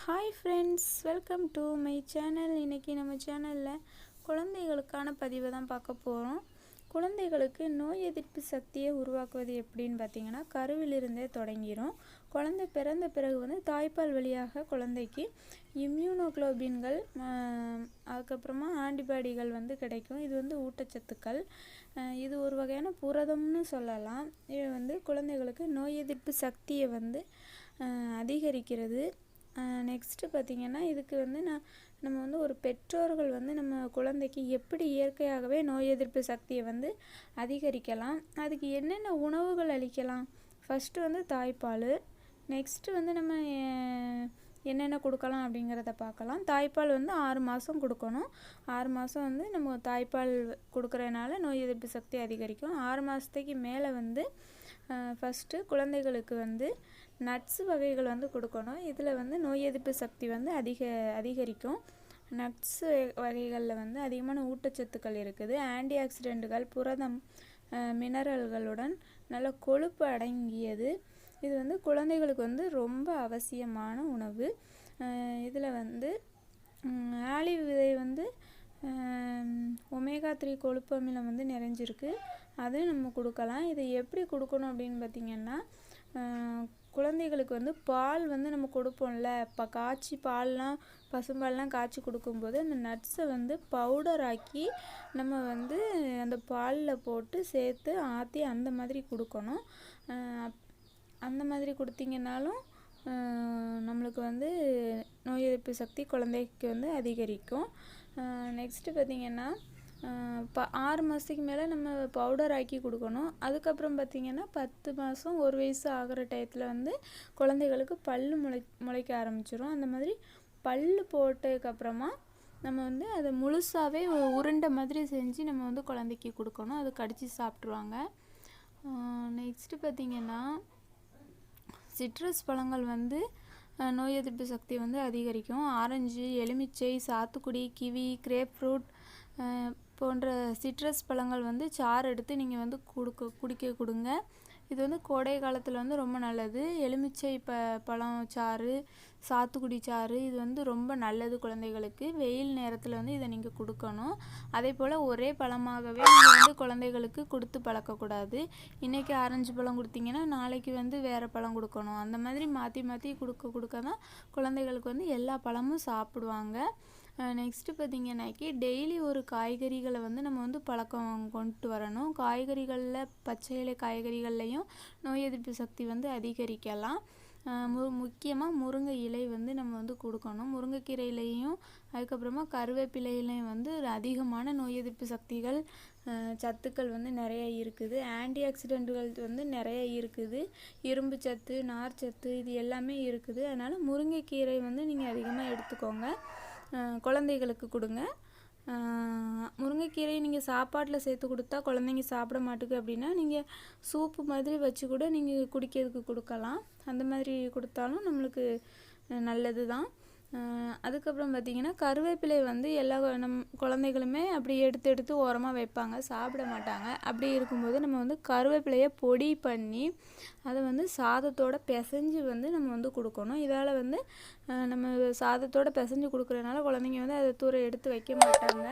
Hi friends, welcome to my channel. இன்றைக்கி நம்ம சேனலில் குழந்தைகளுக்கான பதிவை தான் பார்க்க போகிறோம். குழந்தைகளுக்கு நோய் எதிர்ப்பு சக்தியை உருவாக்குவது எப்படின்னு பார்த்திங்கன்னா, கருவிலிருந்தே தொடங்கிடும். குழந்தை பிறந்த பிறகு தாய்ப்பால் வழியாக குழந்தைக்கு இம்யூனோகுளோபின்கள், அதுக்கப்புறமா ஆன்டிபாடிகள் கிடைக்கும். இது ஊட்டச்சத்துக்கள். இது ஒரு வகையான புரதம்னு சொல்லலாம். இது குழந்தைகளுக்கு நோய் எதிர்ப்பு சக்தியை அதிகரிக்கிறது. நெக்ஸ்ட்டு பார்த்திங்கன்னா, இதுக்கு நம்ம ஒரு பெற்றோர்கள் நம்ம குழந்தைக்கு எப்படி இயற்கையாகவே நோய் எதிர்ப்பு சக்தியை அதிகரிக்கலாம், அதுக்கு என்னென்ன உணவுகள் அளிக்கலாம். ஃபஸ்ட்டு தாய்ப்பால். நெக்ஸ்ட்டு நம்ம என்னென்ன கொடுக்கலாம் அப்படிங்கிறத பார்க்கலாம். தாய்ப்பால் 6 மாதம் கொடுக்கணும். 6 மாதம் நம்ம தாய்ப்பால் கொடுக்குறதுனால நோய் எதிர்ப்பு சக்தி அதிகரிக்கும். 6 மாதத்துக்கு மேலே ஃபஸ்ட்டு குழந்தைகளுக்கு நட்ஸ் வகைகள் கொடுக்கணும். இதில் நோய் எதிர்ப்பு சக்தி அதிகரிக்கும். நட்ஸ் வகைகளில் அதிகமான ஊட்டச்சத்துக்கள் இருக்குது. ஆன்டி ஆக்சிடென்ட்டுகள், புரதம், மினரல்களுடன் நல்ல கொழுப்பு அடங்கியது. இது குழந்தைகளுக்கு ரொம்ப அவசியமான உணவு. இதில் ஆலிவ் விதை ஒமேகா 3 கொழுப்பு அமிலம் நிறைஞ்சிருக்கு. அது நம்ம கொடுக்கலாம். இதை எப்படி கொடுக்கணும் அப்படின்னு பார்த்திங்கன்னா, குழந்தைகளுக்கு பால் நம்ம கொடுப்போம்ல, இப்போ காய்ச்சி பால்லாம் பசும்பால்லாம் காய்ச்சி கொடுக்கும்போது அந்த நட்ஸை பவுடர் ஆக்கி நம்ம அந்த பாலில் போட்டு சேர்த்து ஆற்றி அந்த மாதிரி கொடுக்கணும். அந்த மாதிரி கொடுத்திங்கனாலும் நம்மளுக்கு நோய் எதிர்ப்பு சக்தி குழந்தைக்கு அதிகரிக்கும். நெக்ஸ்ட்டு பார்த்திங்கன்னா, 6 மாதத்துக்கு மேலே நம்ம பவுடர் ஆக்கி கொடுக்கணும். அதுக்கப்புறம் பார்த்திங்கன்னா 10 மாதம் 1 வயசு ஆகிற டயத்தில் குழந்தைகளுக்கு முளைக்க ஆரம்பிச்சிடும். அந்த மாதிரி பல் போட்டதுக்கப்புறமா நம்ம அதை முழுசாகவே உருண்டை மாதிரி செஞ்சு நம்ம குழந்தைக்கு கொடுக்கணும். அது கடித்து சாப்பிட்ருவாங்க. நெக்ஸ்ட்டு பார்த்திங்கன்னா, சிட்ரஸ் பழங்கள் நோய் எதிர்ப்பு சக்தி அதிகரிக்கும். ஆரஞ்சு, எலுமிச்சை, சாத்துக்குடி, கிவி, கிரேப் ஃப்ரூட் போன்ற சிட்ரஸ் பழங்கள் சாறு எடுத்து நீங்கள் குடிக்க கொடுங்க. இது கோடை காலத்தில் ரொம்ப நல்லது. எலுமிச்சை பழம் சாறு, சாத்துக்குடி சாறு இது ரொம்ப நல்லது குழந்தைகளுக்கு. வெயில் நேரத்தில் இதை நீங்கள் கொடுக்கணும். அதே போல் ஒரே பழமாகவே நீங்கள் குழந்தைகளுக்கு கொடுத்து பழக்கக்கூடாது. இன்றைக்கி ஆரஞ்சு பழம் கொடுத்தீங்கன்னா நாளைக்கு வேறு பழம் கொடுக்கணும். அந்த மாதிரி மாற்றி மாற்றி கொடுக்க தான் குழந்தைகளுக்கு எல்லா பழமும் சாப்பிடுவாங்க. நெக்ஸ்ட்டு பார்த்திங்கன்னாக்கி, டெய்லி ஒரு காய்கறிகளை நம்ம பழக்கம் கொண்டு வரணும். காய்கறிகளில் பச்சை இலை காய்கறிகள்லையும் நோய் எதிர்ப்பு சக்தி அதிகரிக்கலாம். முக்கியமாக முருங்கை இலை நம்ம கொடுக்கணும். முருங்கைக்கீரையிலையும் அதுக்கப்புறமா கருவேப்பிலையிலையும் அதிகமான நோய் எதிர்ப்பு சக்திகள், சத்துக்கள் நிறைய இருக்குது. ஆன்டி ஆக்சிடென்ட்டுகள் நிறைய இருக்குது. இரும்பு சத்து, நார் சத்து இது எல்லாமே இருக்குது. அதனால் முருங்கைக்கீரை நீங்கள் அதிகமாக எடுத்துக்கோங்க. குழந்தைகளுக்கு கொடுங்க. முருங்கைக்கீரையை நீங்கள் சாப்பாட்டில் சேர்த்து கொடுத்தா குழந்தைங்க சாப்பிட மாட்டுக்கு அப்படின்னா, நீங்கள் சூப்பு மாதிரி வச்சு கூட நீங்கள் குடிக்கிறதுக்கு கொடுக்கலாம். அந்த மாதிரி கொடுத்தாலும் நம்மளுக்கு நல்லது தான். அதுக்கப்புறம் பார்த்திங்கன்னா, கருவேப்பிலை எல்லா குழந்தைகளுமே அப்படி எடுத்து ஓரமாக வைப்பாங்க, சாப்பிட மாட்டாங்க. அப்படி இருக்கும்போது நம்ம கருவேப்பிலையை பொடி பண்ணி அதை சாதத்தோடு பிசைஞ்சு நம்ம கொடுக்கணும். இதால் நம்ம சாதத்தோடு பிசைஞ்சு கொடுக்குறதுனால குழந்தைங்க அதை தூர எடுத்து வைக்க மாட்டாங்க.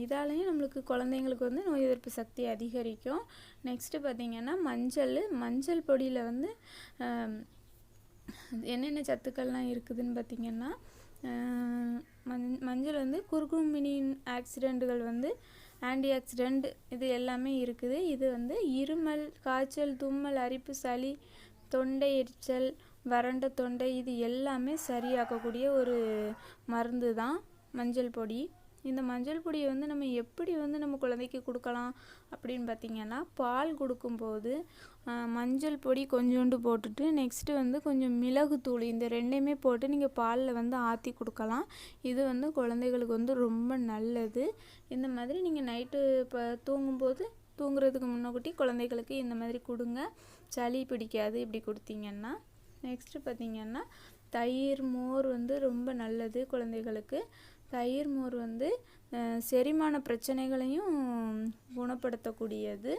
இதாலேயும் நம்மளுக்கு குழந்தைங்களுக்கு நோய் எதிர்ப்பு சக்தி அதிகரிக்கும். நெக்ஸ்ட்டு பார்த்திங்கன்னா, மஞ்சள் பொடியில் என்னென்ன சத்துக்கள்லாம் இருக்குதுன்னு பார்த்திங்கன்னா, மஞ்சள் குர்குமினின் ஆக்சிடென்ட்டுகள் ஆன்டி ஆக்சிடென்ட் இது எல்லாமே இருக்குது. இது இருமல், காய்ச்சல், தும்மல், அரிப்பு, சளி, தொண்டை எரிச்சல், வறண்ட தொண்டை இது எல்லாமே சரியாக்கக்கூடிய ஒரு மருந்து தான் மஞ்சள் பொடி. இந்த மஞ்சள் பொடியை நம்ம எப்படி நம்ம குழந்தைக்கு கொடுக்கலாம் அப்படின்னு பார்த்திங்கன்னா, பால் கொடுக்கும்போது மஞ்சள் பொடி கொஞ்சோண்டு போட்டுட்டு நெக்ஸ்ட்டு கொஞ்சம் மிளகுத்தூள் இந்த ரெண்டையுமே போட்டு நீங்கள் பாலில் ஆற்றி கொடுக்கலாம். இது குழந்தைகளுக்கு ரொம்ப நல்லது. இந்த மாதிரி நீங்கள் நைட்டு இப்போ தூங்குறதுக்கு முன்னாடி குழந்தைகளுக்கு இந்த மாதிரி கொடுங்க. சளி பிடிக்காது இப்படி கொடுத்தீங்கன்னா. நெக்ஸ்ட்டு பார்த்திங்கன்னா, தயிர், மோர் ரொம்ப நல்லது குழந்தைகளுக்கு. தயிர், மோர் செரிமான பிரச்சனைகளையும் குணப்படுத்தக்கூடியது.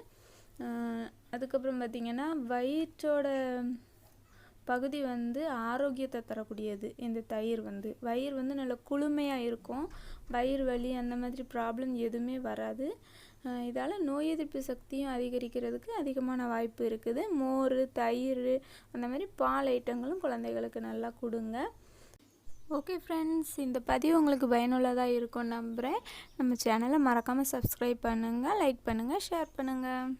அதுக்கப்புறம் பார்த்திங்கன்னா, வயிற்றோட பகுதி வந்து ஆரோக்கியத்தை தரக்கூடியது. இந்த தயிர் வந்து வயிறு வந்து நல்ல குளுமையாக இருக்கும். வயிறு வலி அந்த மாதிரி ப்ராப்ளம் எதுவுமே வராது. இதால் நோய் எதிர்ப்பு சக்தியும் அதிகரிக்கிறதுக்கு அதிகமான வாய்ப்பு இருக்குது. மோர், தயிர் அந்த மாதிரி பால் ஐட்டங்களும் குழந்தைகளுக்கு நல்லா கொடுங்க. ஓகே ஃப்ரெண்ட்ஸ், இந்த பதிவு உங்களுக்கு பயனுள்ளதாக இருக்கும்னு நம்புகிறேன். நம்ம சேனலை மறக்காமல் சப்ஸ்கிரைப் பண்ணுங்கள், லைக் பண்ணுங்கள், ஷேர் பண்ணுங்கள்.